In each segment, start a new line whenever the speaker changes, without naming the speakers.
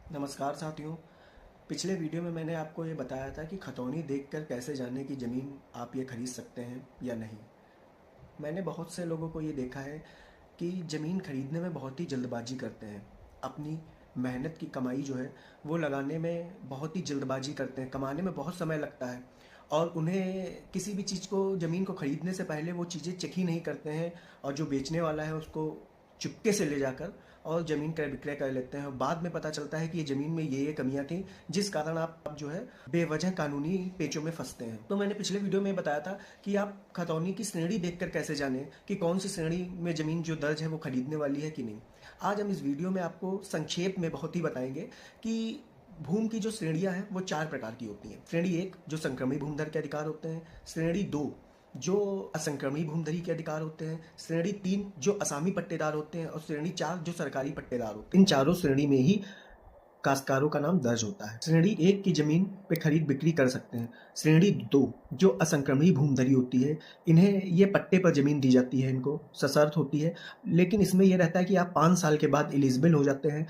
नमस्कार साथियों। पिछले वीडियो में मैंने आपको ये बताया था कि खतौनी देखकर कैसे जाने कि ज़मीन आप ये खरीद सकते हैं या नहीं। मैंने बहुत से लोगों को ये देखा है कि ज़मीन खरीदने में बहुत ही जल्दबाजी करते हैं। अपनी मेहनत की कमाई जो है वो लगाने में बहुत ही जल्दबाजी करते हैं, कमाने में बहुत समय लगता है और उन्हें किसी भी चीज़ को ज़मीन को खरीदने से पहले वो चीज़ें चेक ही नहीं करते हैं और जो बेचने वाला है उसको चुपके से ले जाकर और ज़मीन क्रय विक्रय कर लेते हैं। और बाद में पता चलता है कि ये ज़मीन में ये कमियां थी जिस कारण आप जो है बेवजह कानूनी पेचों में फंसते हैं। तो मैंने पिछले वीडियो में बताया था कि आप खतौनी की श्रेणी देखकर कैसे जानें कि कौन सी श्रेणी में ज़मीन जो दर्ज है वो खरीदने वाली है कि नहीं। आज हम इस वीडियो में आपको संक्षेप में बहुत ही बताएंगे कि भूमि की जो श्रेणियां हैं वो 4 प्रकार की होती हैं। श्रेणी 1 जो संक्रमी भूमिधर के अधिकार होते हैं, श्रेणी 2 जो असंक्रमी भूमिधरी के अधिकार होते हैं, श्रेणी 3 जो असामी पट्टेदार होते हैं और श्रेणी 4 जो सरकारी पट्टेदार होते हैं। इन चारों श्रेणी में ही काश्तकारों का नाम दर्ज होता है। श्रेणी 1 की जमीन पे खरीद बिक्री कर सकते हैं। श्रेणी 2 जो असंक्रमी भूमिधरी होती है, इन्हें ये पट्टे पर जमीन दी जाती है, इनको सशर्त होती है, लेकिन इसमें यह रहता है कि आप 5 साल के बाद एलिजिबल हो जाते हैं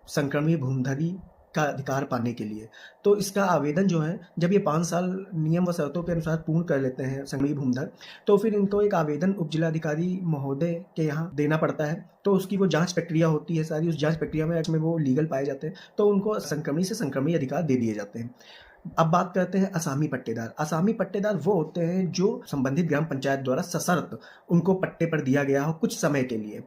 संक्रमी भूमिधरी का अधिकार पाने के लिए। तो इसका आवेदन जो है जब ये 5 साल नियम व शर्तों के अनुसार पूर्ण कर लेते हैं संक्रमी भूमिधर, तो फिर इनको एक आवेदन उप जिलाधिकारी महोदय के यहाँ देना पड़ता है। तो उसकी वो जांच प्रक्रिया होती है सारी, उस जांच प्रक्रिया में वो लीगल पाए जाते हैं तो उनको संक्रमी से संक्रमी अधिकार दे दिए जाते हैं। अब बात करते हैं असामी पट्टेदार। असामी पट्टेदार वो होते हैं जो संबंधित ग्राम पंचायत द्वारा सशर्त उनको पट्टे पर दिया गया हो कुछ समय के लिए,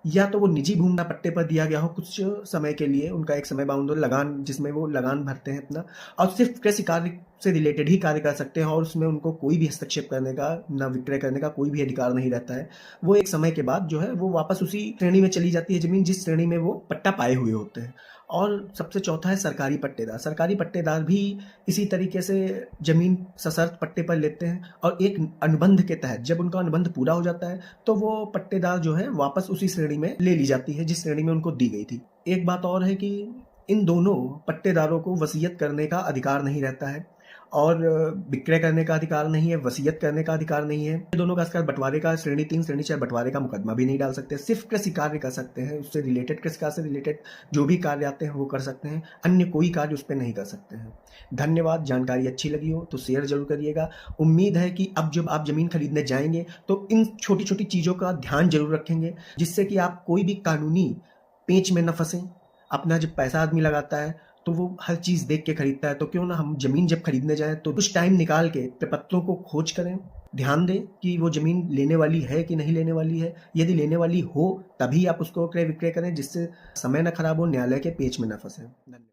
या तो वो निजी भूमि पट्टे पर दिया गया हो कुछ समय के लिए, उनका एक समय बाउंड हो, लगान जिसमें वो लगान भरते हैं अपना, और सिर्फ कृषि कार्य से रिलेटेड ही कार्य कर सकते हैं और उसमें उनको कोई भी हस्तक्षेप करने का न विक्रय करने का कोई भी अधिकार नहीं रहता है। वो एक समय के बाद जो है वो वापस उसी श्रेणी में चली जाती है जमीन जिस श्रेणी में वो पट्टा पाए हुए होते हैं। और सबसे चौथा है सरकारी पट्टेदार। सरकारी पट्टेदार भी इसी तरीके से जमीन सशर्त पट्टे पर लेते हैं और एक अनुबंध के तहत जब उनका अनुबंध पूरा हो जाता है तो वो पट्टेदार जो है वापस उसी श्रेणी में ले ली जाती है जिस श्रेणी में उनको दी गई थी। एक बात और है कि इन दोनों पट्टेदारों को वसीयत करने का अधिकार नहीं रहता है और विक्रय करने का अधिकार नहीं है, वसीयत करने का अधिकार नहीं है। दोनों का बंटवारे का श्रेणी 3 श्रेणी 4 बंटवारे का मुकदमा भी नहीं डाल सकते। सिर्फ कृषि कार्य कर सकते हैं, उससे रिलेटेड कृषि कार्य से रिलेटेड जो भी कार्य आते हैं वो कर सकते हैं, अन्य कोई कार्य उस पर नहीं कर सकते हैं। धन्यवाद। जानकारी अच्छी लगी हो तो शेयर जरूर करिएगा। उम्मीद है कि अब जब आप जमीन खरीदने जाएंगे तो इन छोटी छोटी चीज़ों का ध्यान जरूर रखेंगे जिससे कि आप कोई भी कानूनी पेंच में न फंसें। अपना जब पैसा आदमी लगाता है तो वो हर चीज़ देख के खरीदता है, तो क्यों ना हम जमीन जब खरीदने जाएं तो कुछ टाइम निकाल के प्रपत्रों को खोज करें, ध्यान दें कि वो जमीन लेने वाली है कि नहीं लेने वाली है। यदि लेने वाली हो तभी आप उसको क्रय विक्रय करें जिससे समय न खराब हो, न्यायालय के पेच में न फंसे। धन्यवाद।